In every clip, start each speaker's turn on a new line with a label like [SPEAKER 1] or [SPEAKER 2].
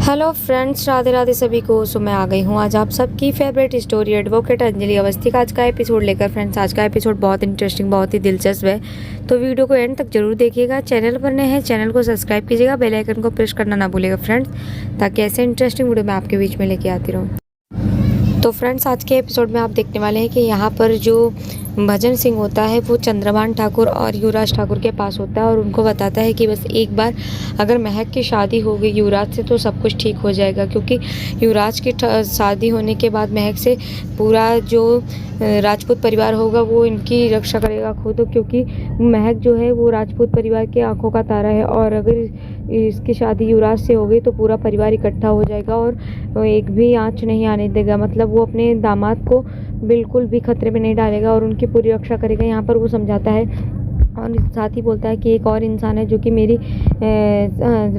[SPEAKER 1] Hello friends, Radhe Radhe सभी को। सो मैं आ गई हूँ आज आप सबकी favourite story advocate Anjali Awasthi का आज का एपिसोड लेकर। फ्रेंड्स, आज का एपिसोड बहुत इंटरेस्टिंग, बहुत ही दिलचस्प है, तो वीडियो को एंड तक जरूर देखिएगा। चैनल पर नए हैं, चैनल को सब्सक्राइब कीजिएगा, बेल आइकन को प्रेस करना ना भूलिएगा फ्रेंड्स, ताकि ऐसे इंटरेस्टिंग वीडियो मैं आपके बीच में लेके आती रहूँ। तो फ्रेंड्स, आज के एपिसोड में आप देखने वाले हैं कि यहाँ पर जो भजन सिंह होता है वो चंद्रभान ठाकुर और युवराज ठाकुर के पास होता है और उनको बताता है कि बस एक बार अगर महक की शादी हो गई युवराज से तो सब कुछ ठीक हो जाएगा, क्योंकि युवराज की शादी होने के बाद महक से पूरा जो राजपूत परिवार होगा वो इनकी रक्षा करेगा खुद, क्योंकि महक जो है वो राजपूत परिवार के आंखों का तारा है और अगर इसकी शादी युवराज से हो गई तो पूरा परिवार इकट्ठा हो जाएगा और एक भी आँच नहीं आने देगा। मतलब वो अपने दामाद को बिल्कुल भी खतरे में नहीं डालेगा और उनकी पूरी रक्षा करेगा। यहाँ पर वो समझाता है और साथ ही बोलता है कि एक और इंसान है जो कि मेरी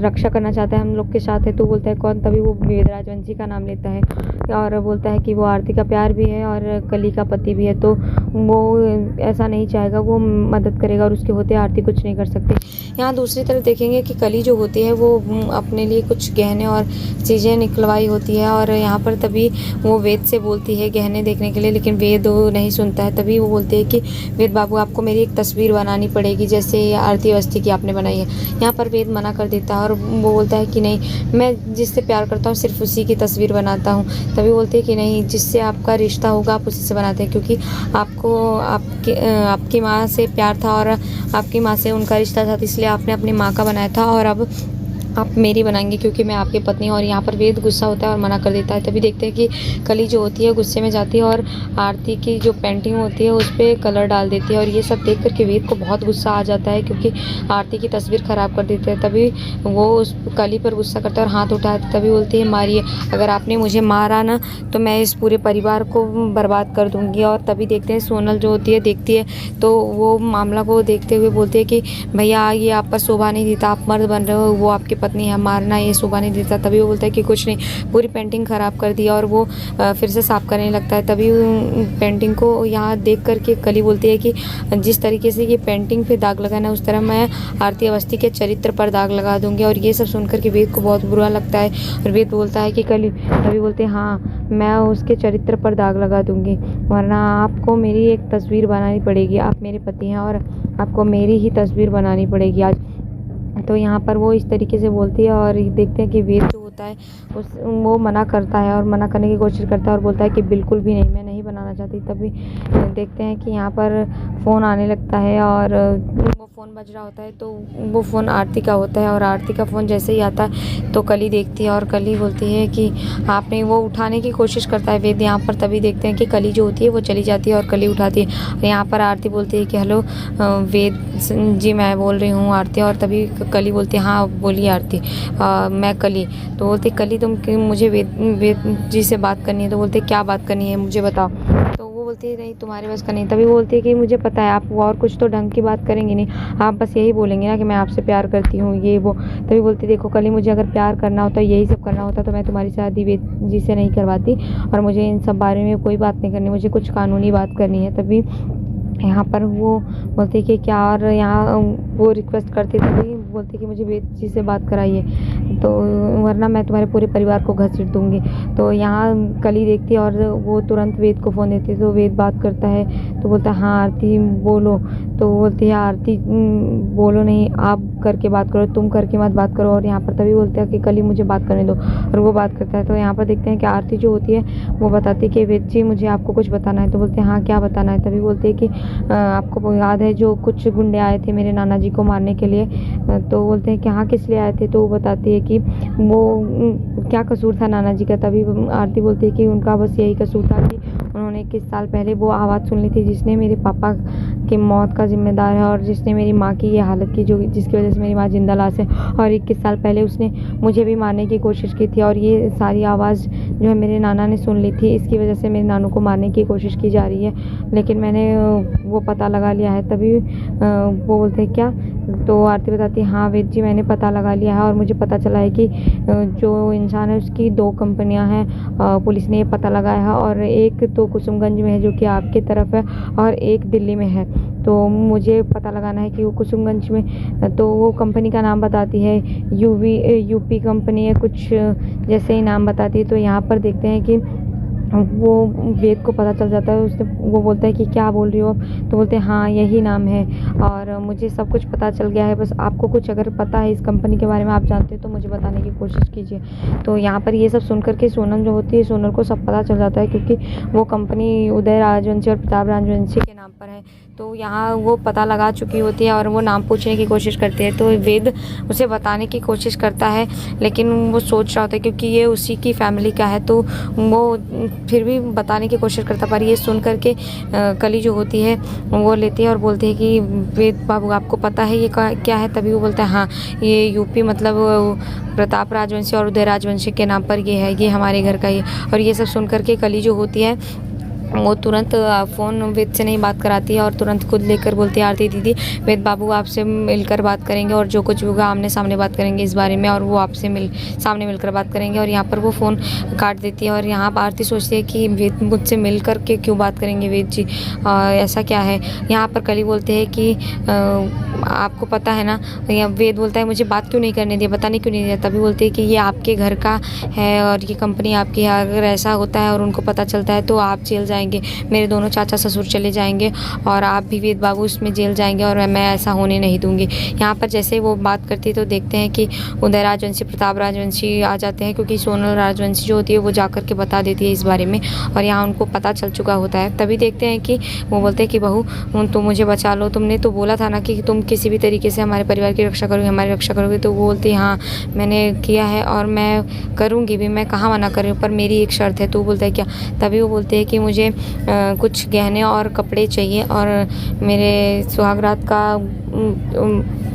[SPEAKER 1] रक्षा करना चाहता है, हम लोग के साथ है। तो बोलता है कौन? तभी वो वेद राजवंशी का नाम लेता है और बोलता है कि वो आरती का प्यार भी है और कली का पति भी है, तो वो ऐसा नहीं चाहेगा, वो मदद करेगा और उसके होते आरती कुछ नहीं कर सकती। यहाँ दूसरी तरफ देखेंगे कि कली जो होती है वो अपने लिए कुछ गहने और चीज़ें निकलवाई होती है और यहाँ पर तभी वो वेद से बोलती है गहने देखने के लिए, लेकिन वेद नहीं सुनता है। तभी वो बोलते हैं कि वेद बाबू, आपको मेरी एक तस्वीर बनानी पड़ेगी जैसे आरती अवस्थी की आपने बनाई है। यहाँ पर वेद मना कर देता है और वो बोलता है कि नहीं, मैं जिससे प्यार करता हूँ सिर्फ उसी की तस्वीर बनाता हूँ। तभी बोलते हैं कि नहीं, जिससे आपका रिश्ता होगा आप उसी से बनाते हैं, क्योंकि आपको आपकी माँ से प्यार था और आपकी माँ से उनका रिश्ता था, इसलिए आपने अपनी माँ का बनाया था और अब आप मेरी बनाएंगे क्योंकि मैं आपकी पत्नी हूँ। और यहाँ पर वेद गुस्सा होता है और मना कर देता है। तभी देखते हैं कि कली जो होती है गुस्से में जाती है और आरती की जो पेंटिंग होती है उस पर कलर डाल देती है और ये सब देख कर के वेद को बहुत गुस्सा आ जाता है, क्योंकि आरती की तस्वीर ख़राब कर देते हैं। तभी वो उस कली पर गुस्सा करता है और हाथ उठाता है। तभी बोलती है मारिए, अगर आपने मुझे मारा ना तो मैं इस पूरे परिवार को बर्बाद कर दूँगी। और तभी देखते हैं सोनल जो होती है देखती है तो वो मामला को देखते हुए बोलती है कि भैया ये आप पर शोभा नहीं देता, आप मर्द बन रहे हो, वो आपकी पत्नी है, मारना ये शोभा नहीं देता। तभी वो बोलता है कि कुछ नहीं, पूरी पेंटिंग ख़राब कर दिया और वो फिर से साफ करने लगता है। तभी पेंटिंग को यहाँ देख करके कली बोलती है कि जिस तरीके से ये पेंटिंग पे दाग लगाना उस तरह मैं आरती अवस्थी के चरित्र पर दाग लगा दूंगी। और ये सब सुनकर के वेद को बहुत बुरा लगता है और वेद बोलता है कि कली, तभी बोलते हैं हाँ, मैं उसके चरित्र पर दाग लगा दूंगी, वरना आपको मेरी एक तस्वीर बनानी पड़ेगी। आप मेरे पति हैं और आपको मेरी ही तस्वीर बनानी पड़ेगी आज। तो यहाँ पर वो इस तरीके से बोलती है और देखते हैं कि वेद जो होता है वो मना करता है और मना करने की कोशिश करता है और बोलता है कि बिल्कुल भी नहीं, मैं नहीं बनाना चाहती। तभी देखते हैं कि यहाँ पर फ़ोन आने लगता है और वो फ़ोन बज रहा होता है तो वो फ़ोन आरती का होता है और आरती का फ़ोन जैसे ही आता है तो कली देखती है और कली बोलती है कि आपने, वो उठाने की कोशिश करता है वेद यहाँ पर। तभी देखते हैं कि कली जो होती है वो चली जाती है और कली उठाती है और यहाँ पर आरती बोलती है कि हेलो वेद जी, मैं बोल रही हूँ आरती। और तभी कली बोलती है हाँ बोलिए आरती, मैं कली। तो बोलती कली तुम मुझे वेद जी से बात करनी है। तो बोलते क्या बात करनी है मुझे बताओ। तो वो बोलती है नहीं तुम्हारे बस का नहीं। तभी वो बोलती है कि मुझे पता है आप और कुछ तो ढंग की बात करेंगे नहीं, आप बस यही बोलेंगे ना कि मैं आपसे प्यार करती हूँ ये वो। तभी बोलती देखो कली, मुझे अगर प्यार करना होता, यही सब करना होता तो मैं तुम्हारी शादी वेद जी से नहीं करवाती और मुझे इन सब बारे में कोई बात नहीं करनी, मुझे कुछ कानूनी बात करनी है। तभी यहाँ पर वो बोलती कि क्या, और यहाँ वो रिक्वेस्ट करती थी, बोलती कि मुझे वेद जी से बात कराइए, तो वरना मैं तुम्हारे पूरे परिवार को घसीट दूँगी। तो यहाँ कली देखती है और वो तुरंत वेद को फ़ोन देती है। तो वेद बात करता है तो बोलता है हाँ आरती बोलो। तो बोलती है आरती बोलो नहीं, आप करके बात करो, तुम करके मत बात करो। और यहाँ पर तभी बोलते हैं कि कली मुझे बात करने दो और वो बात करता है। तो यहाँ पर देखते हैं कि आरती जो होती है वो बताती है कि वेद जी मुझे आपको कुछ बताना है। तो बोलते हैं हाँ क्या बताना है। तभी बोलते हैं कि आपको याद है जो कुछ गुंडे आए थे मेरे नाना जी को मारने के लिए। तो बोलते हैं कि हाँ किस लिए आए थे। तो वो बताती है कि वो क्या कसूर था नाना जी का। तभी आरती बोलती है कि उनका बस यही कसूर था कि उन्होंने 21 साल पहले वो आवाज़ सुन ली थी जिसने मेरे पापा की मौत का जिम्मेदार है और जिसने मेरी माँ की ये हालत की, जो जिसकी वजह से मेरी माँ जिंदा लाश है। और 21 साल पहले उसने मुझे भी मारने की कोशिश की थी और ये सारी आवाज़ जो है मेरे नाना ने सुन ली थी, इसकी वजह से मेरे नानू को मारने की कोशिश की जा रही है, लेकिन मैंने वो पता लगा लिया है। तभी वो बोलते हैं क्या। तो आरती बताती है हाँ वेद जी मैंने पता लगा लिया है और मुझे पता चला है कि जो इंसान है उसकी 2 कंपनियां हैं, पुलिस ने ये पता लगाया है और एक तो कुसुमगंज में है जो कि आपके तरफ है और एक दिल्ली में है। तो मुझे पता लगाना है कि वो कुसुमगंज में, तो वो कंपनी का नाम बताती है, यूपी कंपनी है कुछ जैसे ही नाम बताती है। तो यहाँ पर देखते हैं कि वो वेद को पता चल जाता है। उसने वो बोलता है कि क्या बोल रही हो आप? तो बोलते हैं हाँ यही नाम है और मुझे सब कुछ पता चल गया है, बस आपको कुछ अगर पता है इस कंपनी के बारे में, आप जानते हो तो मुझे बताने की कोशिश कीजिए। तो यहाँ पर ये सब सुन करके सोनल जो होती है, सोनल को सब पता चल जाता है क्योंकि वो कंपनी उदय राजवंशी और प्रताप राजवंशी के नाम पर है। तो यहाँ वो पता लगा चुकी होती है और वो नाम पूछने की कोशिश करती है। तो वेद उसे बताने की कोशिश करता है, लेकिन वो सोच रहा होता है क्योंकि ये उसी की फैमिली का है, तो वो फिर भी बताने की कोशिश करता। पर ये सुन कर के कली जो होती है वो लेती है और बोलती है कि वेद बाबू आपको पता है ये क्या है? तभी वो बोलता है हाँ ये यूपी मतलब प्रताप राजवंशी और उदय राजवंशी के नाम पर ये है, ये हमारे घर का ही। और ये सब सुन कर के कली जो होती है वो तुरंत फ़ोन वेद से नहीं बात कराती है और तुरंत खुद लेकर बोलती है आरती दीदी वेद बाबू आपसे मिलकर बात करेंगे और जो कुछ होगा आमने सामने बात करेंगे इस बारे में, और वो आपसे सामने मिलकर बात करेंगे। और यहाँ पर वो फ़ोन काट देती है और यहाँ पर आरती सोचती है कि वेद मुझसे मिल कर के क्यों बात करेंगे वेद जी, ऐसा क्या है? यहाँ पर कली बोलते हैं कि आपको पता है ना, या वेद बोलता है मुझे बात क्यों नहीं करने दिया, बताने क्यों नहीं दिया? तभी बोलती है कि ये आपके घर का है और ये कंपनी आपकी है, अगर ऐसा होता है और उनको पता चलता है तो आप जेल जाएंगे, मेरे दोनों चाचा ससुर चले जाएंगे और आप भी वेद बाबू उसमें जेल जाएंगे और मैं ऐसा होने नहीं दूंगी। यहाँ पर जैसे वो बात करती है तो देखते हैं कि उदय राजवंशी प्रताप राजवंशी आ जाते हैं, क्योंकि सोनल राजवंशी जो होती है वो जा कर के बता देती है इस बारे में और यहाँ उनको पता चल चुका होता है। तभी देखते हैं कि वो बोलते हैं कि बहू तुम मुझे बचा लो, तुमने तो बोला था ना कि तुम किसी भी तरीके से हमारे परिवार की रक्षा करोगे, हमारी रक्षा करोगे। तो वो बोलती है हाँ मैंने किया है और मैं करूँगी भी, मैं कहाँ मना कर रही हूँ, पर मेरी एक शर्त है। तो वो बोलता है क्या? तभी वो बोलते हैं कि मुझे कुछ गहने और कपड़े चाहिए और मेरे सुहागरात का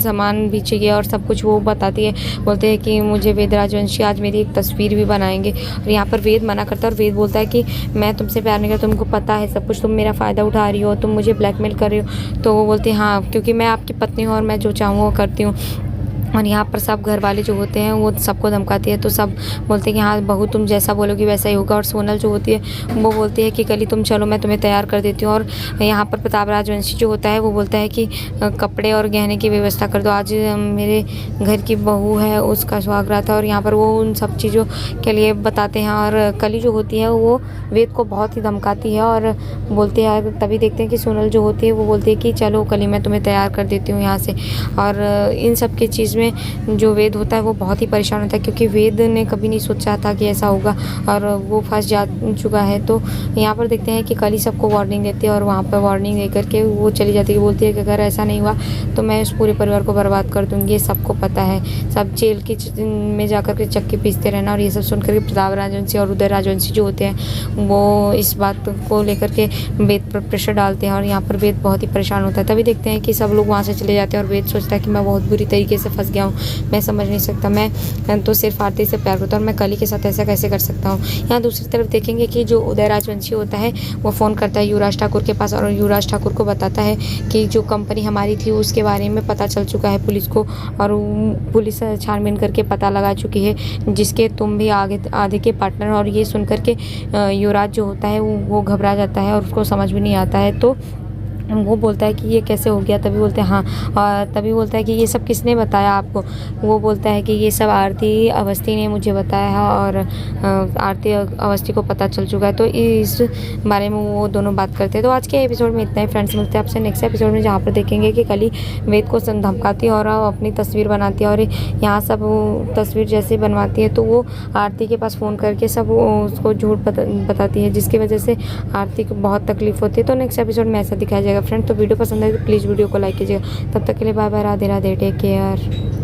[SPEAKER 1] सामान भी चाहिए और सब कुछ वो बताती है। बोलते हैं कि मुझे वेद राजवंशी आज मेरी एक तस्वीर भी बनाएंगे और यहाँ पर वेद मना करता है और वेद बोलता है कि मैं तुमसे प्यार नहीं करता, तुमको पता है सब कुछ, तुम मेरा फ़ायदा उठा रही हो, तुम मुझे ब्लैकमेल कर रही हो। तो वो बोलती है हाँ क्योंकि मैं आपकी पत्नी हूँ और मैं जो चाहूँ वो करती हूँ। और यहाँ पर सब घर वाले जो होते हैं वो सबको धमकाती है, तो सब बोलते हैं कि हाँ बहू तुम जैसा बोलोगी वैसा ही होगा। और सोनल जो होती है वो बोलती है कि कली तुम चलो मैं तुम्हें तैयार कर देती हूँ। और यहाँ पर प्रताप राजवंशी जो होता है वो बोलता है कि कपड़े और गहने की व्यवस्था कर दो, आज मेरे घर की बहू है उसका सुहागरात है। और यहाँ पर वो उन सब चीज़ों के लिए बताते हैं और कली जो होती है वो वेद को बहुत ही धमकाती है और बोलती है। तभी देखते हैं कि सोनल जो होती है वो बोलती है कि चलो कली मैं तुम्हें तैयार कर देती हूँ यहाँ से। और इन सब की चीज़ में जो वेद होता है वो बहुत ही परेशान होता है, क्योंकि वेद ने कभी नहीं सोचा था कि ऐसा होगा और वो फंस जा चुका है। तो यहाँ पर देखते हैं कि कली सबको वार्निंग देती है और वहाँ पर वार्निंग दे करके वो चली जाती है, बोलती है कि अगर ऐसा नहीं हुआ तो मैं उस पूरे परिवार को बर्बाद कर दूँगी, ये सबको पता है, सब जेल की में जाकर के चक्की पीसते रहना। और ये सब सुनकर के प्रताप राजवंशी और उदय राजवंशी जो होते हैं वो इस बात को लेकर के वेद पर प्रेशर डालते हैं और यहाँ पर वेद बहुत ही परेशान होता है। तभी देखते हैं कि सब लोग वहाँ से चले जाते हैं और वेद सोचता है कि मैं बहुत बुरी तरीके से फंस गया हूँ, मैं समझ नहीं सकता, मैं तो सिर्फ आरती से प्यार करता हूँ और मैं कली के साथ ऐसा कैसे कर सकता हूँ। यहाँ दूसरी तरफ देखेंगे कि जो उदय राजवंशी होता है वो फ़ोन करता है युवराज ठाकुर के पास और युवराज ठाकुर को बताता है कि जो कंपनी हमारी थी उसके बारे में पता चल चुका है पुलिस को और पुलिस छानबीन करके पता लगा चुकी है जिसके तुम भी आगे के पार्टनर। और ये सुन कर के युवराज जो होता है वो घबरा जाता है और उसको समझ भी नहीं आता है। तो वो बोलता है कि ये कैसे हो गया? तभी बोलते हैं हाँ, और तभी बोलता है कि ये सब किसने बताया आपको? वो बोलता है कि ये सब आरती अवस्थी ने मुझे बताया है और आरती अवस्थी को पता चल चुका है। तो इस बारे में वो दोनों बात करते हैं। तो आज के एपिसोड में इतना ही फ्रेंड्स, मिलते हैं आपसे नेक्स्ट एपिसोड में, जहाँ पर देखेंगे कि कली वेद को धमकाती है और अपनी तस्वीर बनाती है और यहाँ सब तस्वीर जैसे बनवाती है तो वो आरती के पास फ़ोन करके सब उसको झूठ बताती है, जिसकी वजह से आरती को बहुत तकलीफ होती है। तो नेक्स्ट एपिसोड में ऐसा दिखाया जाएगा फ्रेंड। तो वीडियो पसंद है तो प्लीज़ वीडियो को लाइक कीजिएगा। तब तक के लिए bye bye, Radhe Radhe, take care.